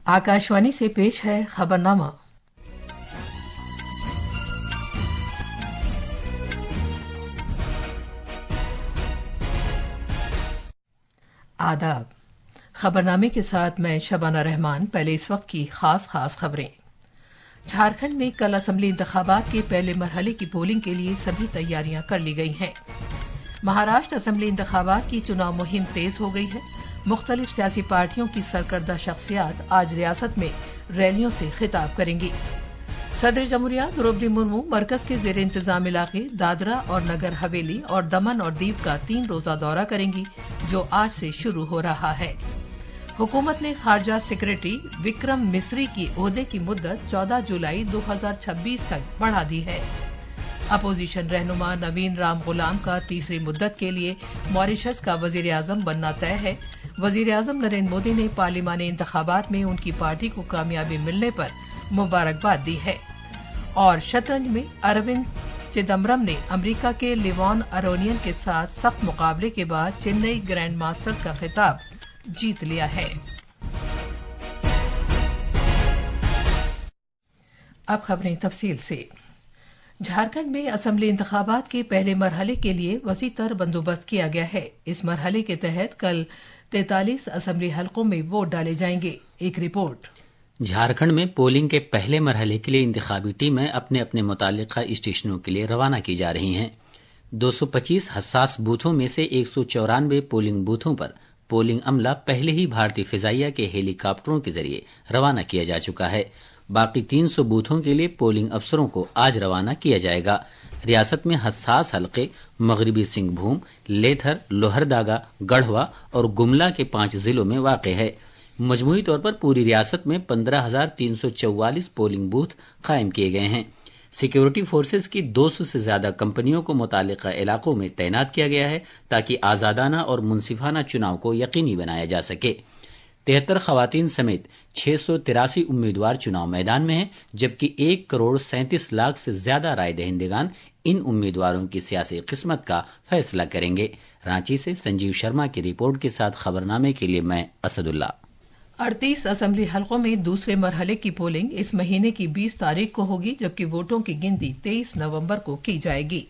आकाशवाणी से पेश है खबरनामा। आदाब। खबरनामे के साथ मैं शबाना रहमान। पहले इस वक्त की खास खबरें। झारखंड में कल असेंबली इंतखाबात के पहले मरहले की पोलिंग के लिए सभी तैयारियां कर ली गई हैं। महाराष्ट्र असेंबली इंतखाबात की चुनाव मुहिम तेज हो गई है। मुख्तलिफ सियासी पार्टियों की सरकर्दा शख्सियात आज रियासत में रैलियों से खिताब करेंगी। सदर जमहूरिया द्रौपदी मुर्मू मरकज के जेर इंतजाम इलाके दादरा और नगर हवेली और दमन और दीव का 3 रोजा दौरा करेंगी, जो आज से शुरू हो रहा है। हुकूमत ने खारजा सेक्रेटरी विक्रम मिस्री की ओहदे की मुद्दत 14 जुलाई 2026 तक बढ़ा दी है। अपोजिशन रहनुमा नवीन राम गुलाम का तीसरी मुद्दत के लिए मॉरिशस का वजीर आजम बनना तय है। वजीर आजम नरेंद्र मोदी ने पार्लिमानी इंतखाबात में उनकी पार्टी को कामयाबी मिलने पर मुबारकबाद दी है। और शतरंज में अरविंद चिदम्बरम ने अमेरिका के लिवॉन अरोनियन के साथ सख्त मुकाबले के बाद चेन्नई ग्रैंड मास्टर्स का खिताब जीत लिया है। अब खबरें तफसील से। झारखंड में असेंबली इंतखाबात के पहले मरहले के लिए वसी तर बंदोबस्त किया गया है। इस मरहले के तहत कल 43 असेंबली हलकों में वोट डाले जाएंगे। एक रिपोर्ट। झारखंड में पोलिंग के पहले मरहले के लिए इंतखाबी टीमें अपने अपने मुतालिका स्टेशनों के लिए रवाना की जा रही हैं। 225 हसास बूथों में से 194 पोलिंग बूथों पर पोलिंग अमला पहले ही भारतीय फिजाइया के हेलीकॉप्टरों के जरिए रवाना किया जा चुका है। बाकी 300 बूथों के लिए पोलिंग अफसरों को आज रवाना किया जाएगा। रियासत में हसास हलके मगरबी सिंहभूम, लेथर, लोहरदागा, गढ़वा और गुमला के 5 जिलों में वाक़ है। मजमूई तौर पर पूरी रियासत में 15,344 पोलिंग बूथ कायम किए गए हैं। सिक्योरिटी फोर्सेज की 200 से ज्यादा कंपनियों को मुतालिका इलाकों में तैनात किया गया है ताकि आजादाना और मुनसिफाना चुनाव को यकीनी बनाया जा सके। 73 खवातीन समेत 683 उम्मीदवार चुनाव मैदान में हैं, जबकि 1 करोड़ 37 लाख से ज्यादा राय दहिंदगान इन उम्मीदवारों की सियासी किस्मत का फैसला करेंगे। रांची से संजीव शर्मा की रिपोर्ट के साथ खबरनामे के लिए मैं असदुल्ला। 38 असेंबली हलकों में दूसरे मरहले की पोलिंग इस महीने की 20 तारीख को होगी, जबकि वोटों की गिनती 23 नवंबर को की जाएगी।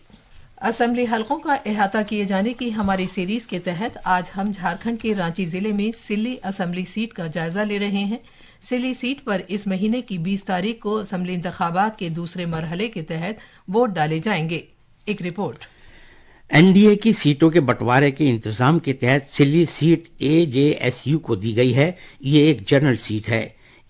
असेंबली हलकों का अहाता किए जाने की हमारी सीरीज के तहत आज हम झारखंड के रांची जिले में सिल्ली असेंबली सीट का जायजा ले रहे हैं। सिल्ली सीट पर इस महीने की 20 तारीख को असेंबली इंतखाबात के दूसरे मरहले के तहत वोट डाले जाएंगे। एक रिपोर्ट। एनडीए की सीटों के बंटवारे के इंतजाम के तहत सिल्ली सीट एजेएसयू को दी गई है। ये एक जनरल सीट है।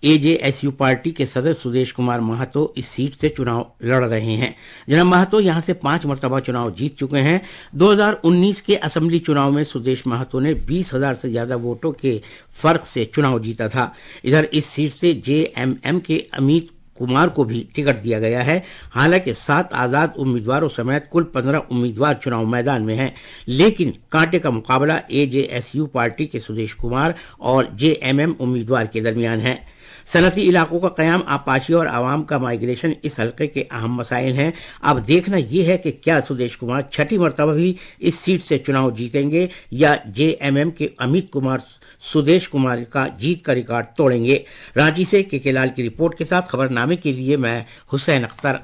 एजेएसयू पार्टी के सदस्य सुदेश कुमार महतो इस सीट से चुनाव लड़ रहे हैं। जनाब महतो यहां से 5 मरतबा चुनाव जीत चुके हैं। 2019 के असेंबली चुनाव में सुदेश महतो ने 20,000 से ज्यादा वोटों के फर्क से चुनाव जीता था। इधर इस सीट से जेएमएम के अमित कुमार को भी टिकट दिया गया है। हालांकि 7 आजाद उम्मीदवारों समेत कुल 15 उम्मीदवार चुनाव मैदान में हैं, लेकिन कांटे का मुकाबला एजेएसयू पार्टी के सुदेश कुमार और जेएमएम उम्मीदवार के दरमियान है। सनती इलाकों का कयाम, आपाशी और आवाम का माइग्रेशन इस हल्के के अहम मसाइल हैं। अब देखना यह है कि क्या सुदेश कुमार 6ठी मरतबा भी इस सीट से चुनाव जीतेंगे या जेएमएम के अमित कुमार सुदेश कुमार का जीत का रिकॉर्ड तोड़ेंगे। रांची से के लाल की रिपोर्ट के साथ खबरनामे के लिए मैं हुसैन अख्तर।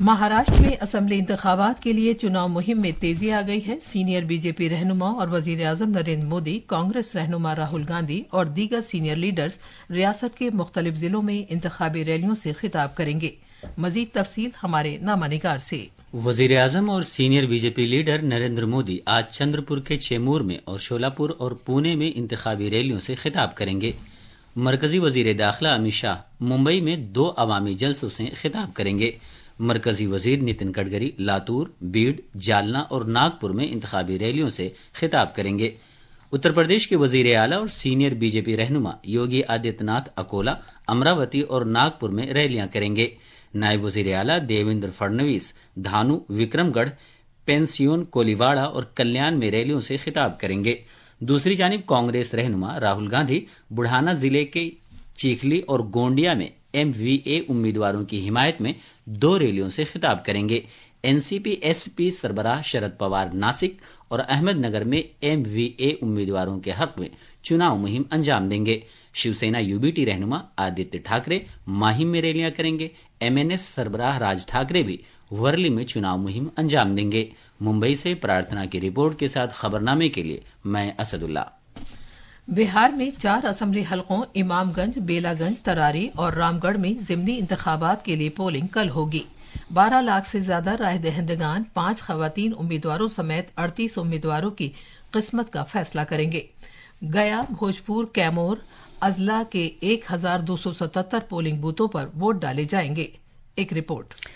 महाराष्ट्र में असेंबली इंतखाबात के लिए चुनाव मुहिम में तेजी आ गई है। सीनियर बीजेपी रहनुमा और वजीर आजम नरेंद्र मोदी, कांग्रेस रहनुमा राहुल गांधी और दीगर सीनियर लीडर्स रियासत के मुख्तलिफ जिलों में इंतखाबी रैलियों से खिताब करेंगे। मजीद तफसील हमारे नामानिगार से। वजीर आजम और senior BJP leader Narendra Modi आज चंद्रपुर के चेमूर में और शोलापुर और पुणे में इंतखाबी रैलियों से खिताब करेंगे। मरकजी वजीर दाखिला अमित शाह मुंबई में 2 अवामी जलसों से खिताब करेंगे। मरकजी वजीर नितिन गडकरी लातूर, बीड़, जालना और नागपुर में इंतखाबी रैलियों से खिताब करेंगे। उत्तर प्रदेश के वजीर आला और सीनियर बीजेपी रहनुमा योगी आदित्यनाथ अकोला, अमरावती और नागपुर में रैलियां करेंगे। नायब वजीर आला देवेंद्र फडणवीस धानु, विक्रमगढ़, पेंसियोन, कोलीवाड़ा और कल्याण में रैलियों से खिताब करेंगे। दूसरी जानिब कांग्रेस रहनुमा राहुल गांधी बुढ़ाना जिले के चीखली और गोंडिया में एमवीए उम्मीदवारों की हिमायत में 2 रैलियों से खिताब करेंगे। एनसीपी एसपी सरबराह शरद पवार नासिक और अहमदनगर में एमवीए उम्मीदवारों के हक में चुनाव मुहिम अंजाम देंगे। शिवसेना यूबीटी रहनुमा आदित्य ठाकरे माहिम में रैलियां करेंगे। एमएनएस सरबराह राज ठाकरे भी वर्ली में चुनाव मुहिम अंजाम देंगे। मुंबई से प्रार्थना की रिपोर्ट के साथ खबरनामे के लिए मैं असदुल्ला। बिहार में 4 असेंबली हलकों इमामगंज, बेलागंज, तरारी और रामगढ़ में जिमनी इंतखाबात के लिए पोलिंग कल होगी। 12 लाख से ज्यादा राय दहिंदगान 5 खवातीन उम्मीदवारों समेत 38 उम्मीदवारों की किस्मत का फैसला करेंगे। गया, भोजपुर, कैमूर, अजला के 1277 पोलिंग बूथों पर वोट डाले जाएंगे। एक रिपोर्ट।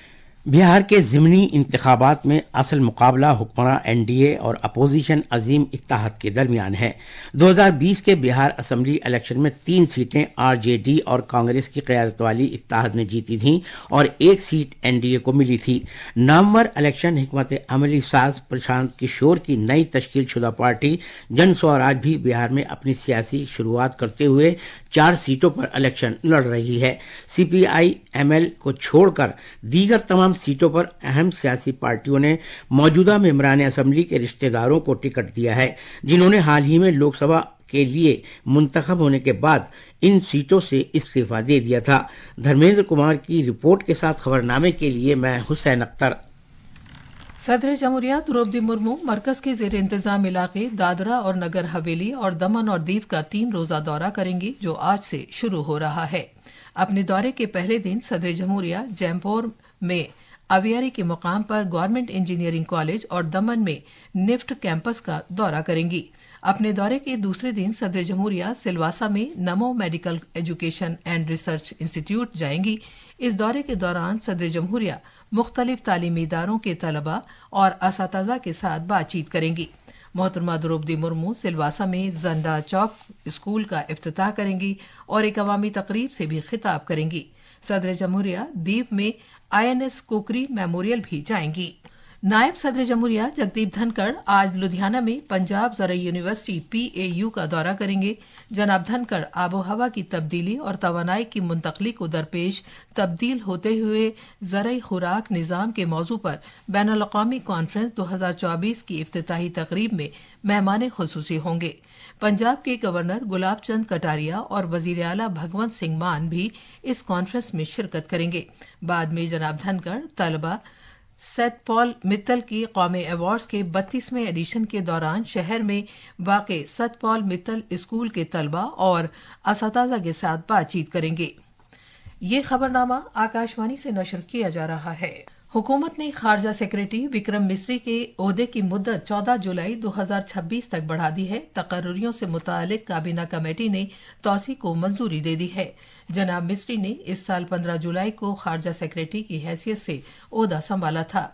बिहार के जिमनी इंतखाबात में असल मुकाबला हुक्मरान एनडीए और अपोजिशन अजीम इत्तेहाद के दरमियान है। 2020 के बिहार असेंबली इलेक्शन में 3 सीटें आरजेडी और कांग्रेस की क़यादत वाली इत्तेहाद ने जीती थीं और 1 सीट एनडीए को मिली थी। नवंबर इलेक्शन हिकमत अमली साज प्रशांत किशोर की नई तश्कील शुदा पार्टी जन स्वराज भी बिहार में अपनी सियासी शुरुआत करते हुए 4 सीटों पर इलेक्शन लड़ रही है। सीपीआई एमएल को छोड़कर दीगर तमाम सीटों पर अहम सियासी पार्टियों ने मौजूदा मेंबरान असेंबली के रिश्तेदारों को टिकट दिया है, जिन्होंने हाल ही में लोकसभा के लिए मुंतखब होने के बाद इन सीटों से इस्तीफा दे दिया था। धर्मेंद्र कुमार की रिपोर्ट के साथ खबरनामे के लिए मैं हुसैन अख्तर। सदर जमहूरिया द्रौपदी मुर्मू मरकज के जेर इंतजाम इलाके दादरा और नगर हवेली और दमन और दीव का 3 रोजा दौरा करेंगी, जो आज से शुरू हो रहा है। अपने दौरे के पहले दिन सदर जमहूरिया जैमपुर में अवियारी के मुकाम पर गवर्नमेंट इंजीनियरिंग कॉलेज और दमन में निफ्ट कैंपस का दौरा करेंगी। अपने दौरे के दूसरे दिन सदर जमहूरिया सिलवासा में नमो medical education and research institute जाएंगी। इस दौरे के दौरान सदर जमहूरिया मुख्तलिफ तालीमी इदारों के तलबा और असातिज़ा के साथ बातचीत करेंगी। मोहतरमा द्रौपदी मुर्मू सिलवासा में जंडा चौक स्कूल का इफ्तिताह करेंगी और एक अवामी तकरीब से भी खिताब करेंगी। सदर जमहूरिया दीव में आईएनएस कोकरी मेमोरियल भी जाएंगी। नायब सदर जमहूरिया जगदीप धनखड़ आज लुधियाना में पंजाब ज़रई यूनिवर्सिटी पीएयू का दौरा करेंगे। जनाब धनखड़ आबोहवा की तब्दीली और तवानाई की मुंतकली को दरपेश तब्दील होते हुए ज़रई खुराक निज़ाम के मौजू पर बैनुल-अक़वामी कॉन्फ्रेंस 2024 की इफ्तिताही तकरीब में मेहमान खुसूसी होंगे। पंजाब के गवर्नर गुलाब चंद कटारिया और वजीर आला भगवंत सिंह मान भी इस कॉन्फ्रेंस में शिरकत करेंगे। बाद में जनाब धनखड़ तलबा सेंट पॉल मित्तल की कौमी अवार्ड्स के 32वें एडिशन के दौरान शहर में वाक़े सेंट पॉल मित्तल स्कूल के तलबा और असातिज़ा के साथ बातचीत करेंगे। ये खबरनामा आकाशवाणी से नशर किया जा रहा है। हुकूमत ने खारजा सेक्रेटरी विक्रम मिस्री के ओहदे की मुद्दत 14 जुलाई 2026 तक बढ़ा दी है। तकर्रुरियों से मुतालिक काबीना कमेटी ने तौसी को मंजूरी दे दी है। जनाब मिस्री ने इस साल 15 जुलाई को खारजा सेक्रेटरी की हैसियत से ओहदा संभाला था।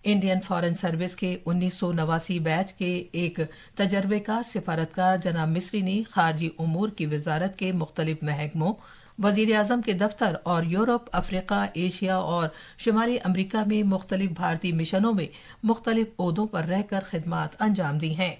इंडियन फॉरेन सर्विस के 1989 बैच के एक तजर्बेकार सिफारतकार जनाब मिस्री ने खारजी उमूर की वजारत के मुख्तलिफ महकमों, वजीर आजम के दफ्तर और यूरोप, अफ्रीका, एशिया और शुमाली अमरीका में मुख्तलिफ भारतीय मिशनों में मुख्तलिफ ओहदों पर रहकर खिदमात अंजाम दी हैं।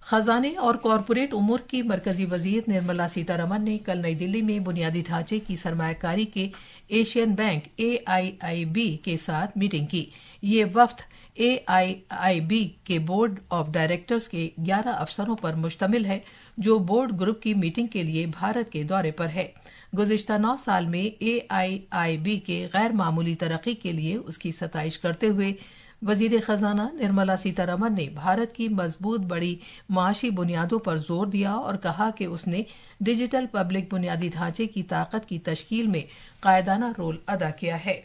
खजाने और कॉरपोरेट उमूर की मरकजी वजीर निर्मला सीतारमन ने कल नई दिल्ली में बुनियादी ढांचे की सरमायाकारी के एशियन बैंक AIIB के साथ मीटिंग की। ये वफ्द AIIB के बोर्ड ऑफ डायरेक्टर्स के 11 अफसरों पर मुश्तमिल है, जो बोर्ड ग्रुप की मीटिंग के लिए भारत के दौरे पर है। गुज़िश्ता 9 साल में AIIB के गैर मामूली तरक्की के लिए उसकी सताइश करते हुए वजीर खजाना निर्मला सीतारमन ने भारत की मजबूत बड़ी माशी बुनियादों पर जोर दिया और कहा कि उसने डिजिटल पब्लिक बुनियादी ढांचे की ताकत की तश्कील में कायदाना रोल अदा किया है।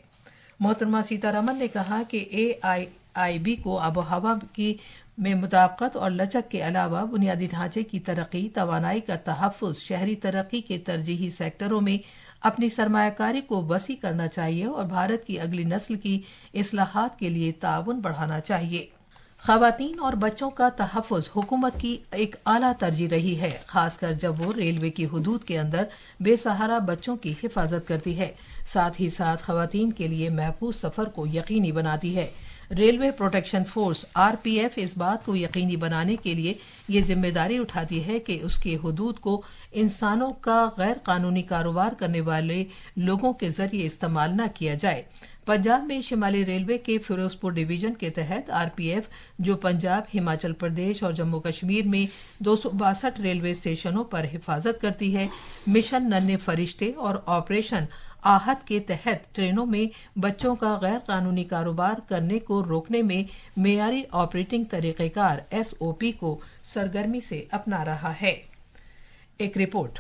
मोहतरमा सीतारमन ने कहा कि AIIB को आबोहवा की में मुताबिकत और लचक के अलावा बुनियादी ढांचे की तरक्की, तवानाई का तहफ़्फ़ुज़, शहरी तरक्की के तरजीही सेक्टरों में अपनी सरमायाकारी को वसी करना चाहिए और भारत की अगली नस्ल की इस्लाहात के लिए ताउन बढ़ाना चाहिए। ख़वातीन और बच्चों का तहफ़्फ़ुज़ हुकूमत की एक आला तरजीह रही है, खासकर जब वो रेलवे की हुदूद के अंदर बेसहारा बच्चों की हिफाजत करती है। साथ ही साथ ख़वातीन के लिए महफूज सफ़र को यकीनी बनाती है। रेलवे प्रोटेक्शन फोर्स RPF इस बात को यकीनी बनाने के लिए ये जिम्मेदारी उठाती है कि उसके हुदूद को इंसानों का गैर कानूनी कारोबार करने वाले लोगों के जरिए इस्तेमाल न किया जाए। पंजाब में शिमाली रेलवे के फिरोजपुर डिवीजन के तहत आरपीएफ, जो पंजाब, हिमाचल प्रदेश और जम्मू कश्मीर में 262 रेलवे स्टेशनों पर हिफाजत करती है, मिशन नन्हे फरिश्ते और ऑपरेशन आहत के तहत ट्रेनों में बच्चों का गैर कानूनी कारोबार करने को रोकने में मेयारी ऑपरेटिंग तरीकेकार एसओपी को सरगर्मी से अपना रहा है। एक रिपोर्ट।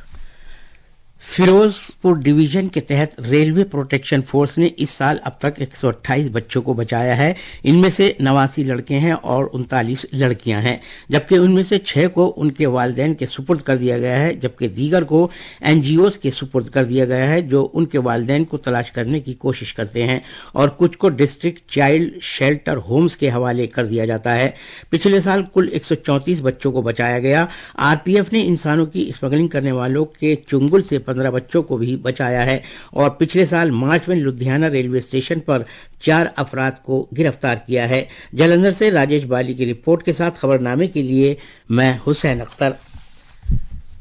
फिरोजपुर डिवीजन के तहत रेलवे प्रोटेक्शन फोर्स ने इस साल अब तक 128 बच्चों को बचाया है। इनमें से 89 लड़के हैं और 39 लड़कियां हैं, जबकि उनमें से 6 को उनके वालिदैन के सुपुर्द कर दिया गया है, जबकि दीगर को एनजीओज के सुपुर्द कर दिया गया है जो उनके वालिदैन को तलाश करने की कोशिश करते हैं, और कुछ को डिस्ट्रिक्ट चाइल्ड शेल्टर होम्स के हवाले कर दिया जाता है। पिछले साल कुल 134 बच्चों को बचाया गया। आरपीएफ ने इंसानों की स्मगलिंग करने वालों के चुंगुल से 15 बच्चों को भी बचाया है, और पिछले साल मार्च में लुधियाना रेलवे स्टेशन पर 4 अफराद को गिरफ्तार किया है। जालंधर से राजेश बाली की रिपोर्ट के साथ खबरनामे के लिए मैं हुसैन अख्तर।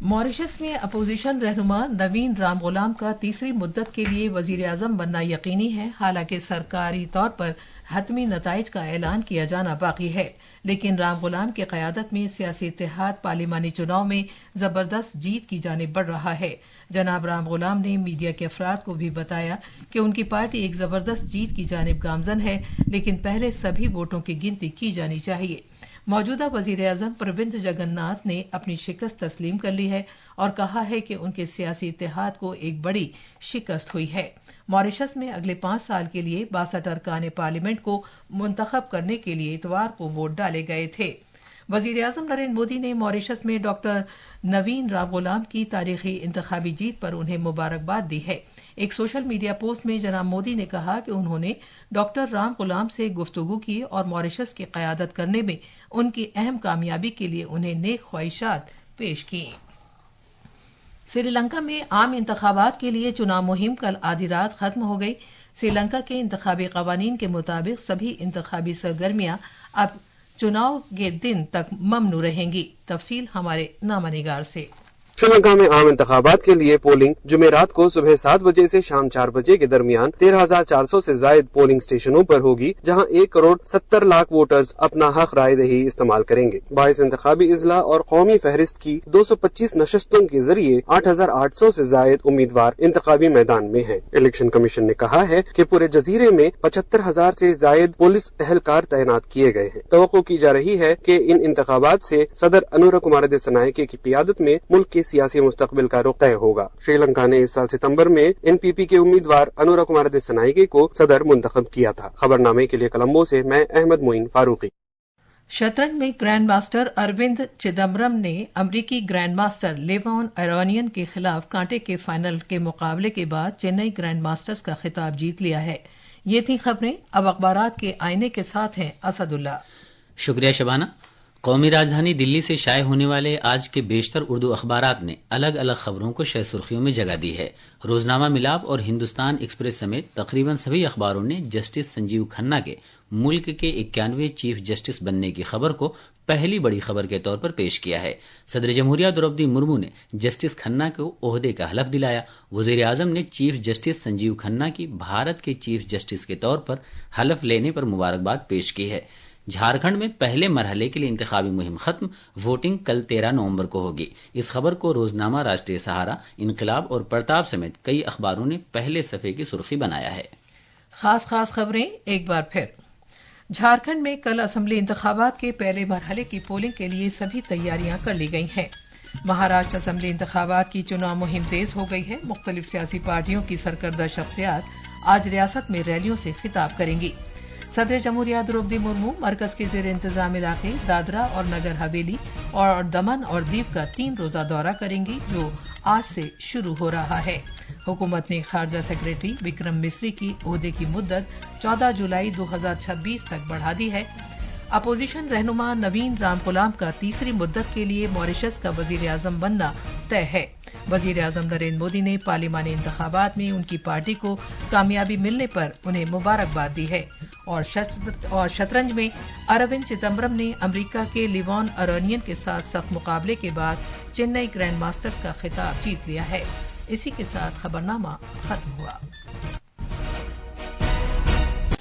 मॉरिशस में अपोजिशन रहनुमा नवीन राम गुलाम का तीसरी मुद्दत के लिए वजीर आजम बनना यकीनी है। हालांकि सरकारी तौर पर हतमी नताइज का ऐलान किया जाना बाकी है, लेकिन राम गुलाम की क़यादत में सियासी इत्तेहाद पार्लिमानी चुनाव में जबरदस्त जीत की जानिब बढ़ रहा है। जनाब राम गुलाम ने मीडिया के अफराद को भी बताया कि उनकी पार्टी एक जबरदस्त जीत की जानिब गामजन है, लेकिन पहले सभी वोटों की गिनती की जानी चाहिए। मौजूदा वजीर आजम प्रविंद जगन्नाथ ने अपनी शिकस्त तस्लीम कर ली है और कहा है कि उनके सियासी इत्तेहाद को एक बड़ी शिकस्त हुई है। मॉरिशस में अगले 5 साल के लिए 62 अरकान पार्लियामेंट को मुंतखब करने के लिए इतवार को वोट डाले गए थे। वजीर आजम नरेंद्र मोदी ने मॉरिशस में डॉक्टर नवीन राम गुलाम की तारीखी इंतखाबी जीत पर उन्हें मुबारकबाद दी है। एक सोशल मीडिया पोस्ट में जनाब मोदी ने कहा कि उन्होंने डॉक्टर राम गुलाम से गुफ्तगू की और मॉरिशस की क़यादत करने में उनकी अहम कामयाबी के लिए उन्हें नेक ख्वाहिशात पेश की। श्रीलंका में आम इंतखाबात के लिए चुनाव मुहिम कल आधी रात खत्म हो गई। श्रीलंका के इंतखाबी कवानीन के मुताबिक सभी इंतखाबी सरगर्मियां अब चुनाव के दिन तक ममनू रहेंगी। तफसील हमारे नामानिगार से। श्रीलंका में आम इंतखाबात के लिए पोलिंग जुमेरात को सुबह 7 बजे से शाम 4 बजे के दरमियान 13,400 से जायद पोलिंग स्टेशनों पर होगी, जहां 1 करोड़ 70 लाख वोटर्स अपना हक राय दही इस्तेमाल करेंगे। 22 इंतखाबी इजला और कौमी फहरिस्त की 225 नशस्तों के जरिए 8,800 से जायद उम्मीदवार इंतखाबी मैदान में हैं। इलेक्शन कमीशन ने कहा है कि पूरे जजीरे में 75,000 से जायद पुलिस एहलकार तैनात किए गए हैं। तवक्को की जा रही है कि इन इंतखाबात से सदर अनुरा कुमार दिसनायके की क़ियादत में मुल्क के सियासी मुस्तकबिल का रुख तय होगा। श्रीलंका ने इस साल सितंबर में एनपीपी के उम्मीदवार अनुरा कुमार दिसनायके को सदर मुंतखब किया था। खबरनामे के लिए कोलंबो से मैं अहमद मोइन फारूकी। शतरंज में ग्रैंड मास्टर अरविंद चिदम्बरम ने अमरीकी ग्रैंड मास्टर लेवॉन अरोनियन के खिलाफ कांटे के फाइनल के मुकाबले के बाद चेन्नई ग्रैंड मास्टर्स का खिताब जीत लिया है। ये थी खबरें। अब अखबारात के आईने के साथ हैं असदुल्ला। शुक्रिया शबाना। कौमी राजधानी दिल्ली से शाये होने वाले आज के बेशतर उर्दू अखबारात ने अलग अलग खबरों को शह सुर्खियों में जगह दी है। रोजनामा मिलाप और हिंदुस्तान एक्सप्रेस समेत तकरीबन सभी अखबारों ने जस्टिस संजीव खन्ना के मुल्क के 91वें चीफ जस्टिस बनने की खबर को पहली बड़ी खबर के तौर पर पेश किया है। सदर जमहूरिया द्रौपदी मुर्मू ने जस्टिस खन्ना को ओहदे का हलफ दिलाया। वजीर आजम ने चीफ जस्टिस संजीव खन्ना की भारत के चीफ जस्टिस के तौर पर हलफ लेने पर मुबारकबाद पेश की है। झारखंड में पहले मरहले के लिए इंतखाबी मुहिम खत्म, वोटिंग कल 13 नवंबर को होगी। इस खबर को रोजनामा, राष्ट्रीय सहारा, इनकलाब और प्रताप समेत कई अखबारों ने पहले सफे की सुर्खी बनाया है। खास खबरें एक बार फिर। झारखंड में कल असेंबली इंतखाबात के पहले मरहले की पोलिंग के लिए सभी तैयारियां कर ली गई हैं। महाराष्ट्र असेंबली इंतखाबात की चुनाव मुहिम तेज हो गई है। मुख्तलिफ सियासी पार्टियों की सरकर्दा शख्सियात आज रियासत में रैलियों से खिताब करेंगी। सदर जमहूरिया द्रौपदी मुर्मू मरकज के जेर इंतजाम इलाके दादरा और नगर हवेली और दमन और दीव का 3 रोजा दौरा करेंगी, जो आज से शुरू हो रहा है। हुकूमत ने खारजा सेक्रेटरी विक्रम मिस्री की ओहदे की मुद्दत 14 जुलाई 2026 तक बढ़ा दी है। अपोजिशन रहनुमा नवीन राम गुलाम का तीसरी मुद्दत के लिए मॉरिशस का वजीर आजम बनना तय है। वजीर आजम नरेंद्र मोदी ने पार्लिमानी इंतखाबात में उनकी पार्टी को कामयाबी मिलने पर उन्हें मुबारकबाद दी है। और शतरंज में अरविंद चिदम्बरम ने अमेरिका के लेवॉन अरोनियन के साथ सख्त मुकाबले के बाद चेन्नई ग्रैंड मास्टर्स का खिताब जीत लिया है। इसी के साथ खबरनामा खत्म हुआ।